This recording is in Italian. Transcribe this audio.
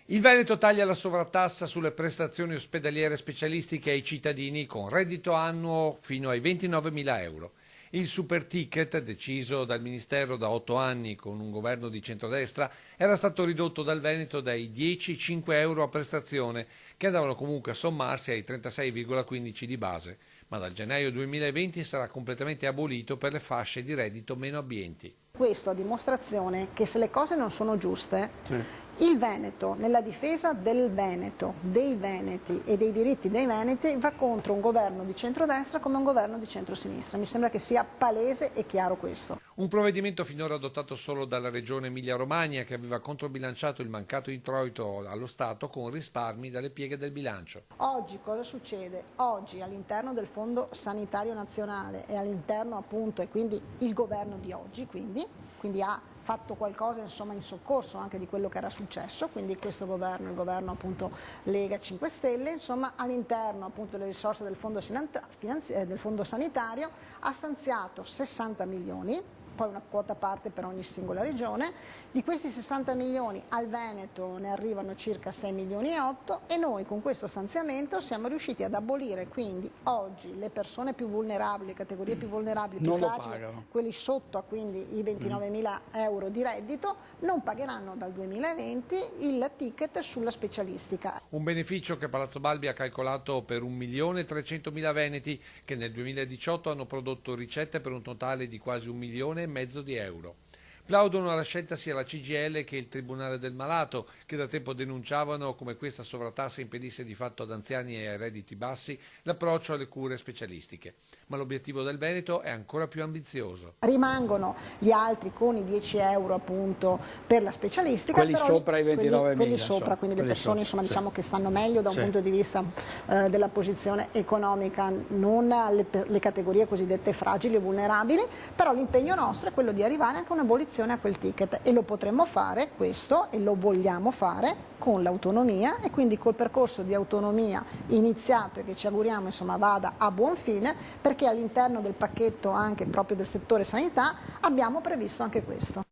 Il Veneto taglia la sovrattassa sulle prestazioni ospedaliere specialistiche ai cittadini con reddito annuo fino ai 29.000 euro. Il super ticket, deciso dal Ministero da 8 anni con un governo di centrodestra, era stato ridotto dal Veneto dai 10,5 euro a prestazione, che andavano comunque a sommarsi ai 36,15 di base, ma dal gennaio 2020 sarà completamente abolito per le fasce di reddito meno abbienti. Questo a dimostrazione che se le cose non sono giuste, il Veneto, nella difesa del Veneto, dei Veneti e dei diritti dei Veneti, va contro un governo di centrodestra come un governo di centrosinistra. Mi sembra che sia palese e chiaro questo. Un provvedimento finora adottato solo dalla regione Emilia-Romagna, che aveva controbilanciato il mancato introito allo Stato con risparmi dalle pieghe del bilancio. Oggi cosa succede? Oggi all'interno del Fondo Sanitario Nazionale e all'interno appunto, e quindi il governo di oggi quindi ha fatto qualcosa insomma in soccorso anche di quello che era successo, quindi questo governo, il governo appunto Lega 5 Stelle, insomma all'interno appunto delle risorse del fondo sanitario ha stanziato 60 milioni, poi una quota parte per ogni singola regione. Di questi 60 milioni al Veneto ne arrivano circa 6 milioni e 8 e noi con questo stanziamento siamo riusciti ad abolire quindi oggi le persone più vulnerabili, le categorie più vulnerabili, più fragili, quelli sotto a quindi i 29.000 euro di reddito, non pagheranno dal 2020 il ticket sulla specialistica. Un beneficio che Palazzo Balbi ha calcolato per 1.300.000 veneti che nel 2018 hanno prodotto ricette per un totale di quasi 1,5 milioni di euro. Plaudono alla scelta sia la CGIL che il Tribunale del Malato, che da tempo denunciavano come questa sovrattassa impedisse di fatto ad anziani e ai redditi bassi l'approccio alle cure specialistiche. Ma l'obiettivo del Veneto è ancora più ambizioso. Rimangono gli altri con i 10 euro appunto per la specialistica. Quelli però sopra i 29.000. Quelli sopra, quindi le persone insomma, diciamo che stanno meglio da un punto di vista della posizione economica, non le categorie cosiddette fragili e vulnerabili, però l'impegno nostro è quello di arrivare anche a un'abolizione a quel ticket e lo potremmo fare questo e lo vogliamo fare con l'autonomia e quindi col percorso di autonomia iniziato e che ci auguriamo insomma vada a buon fine, perché all'interno del pacchetto anche proprio del settore sanità abbiamo previsto anche questo.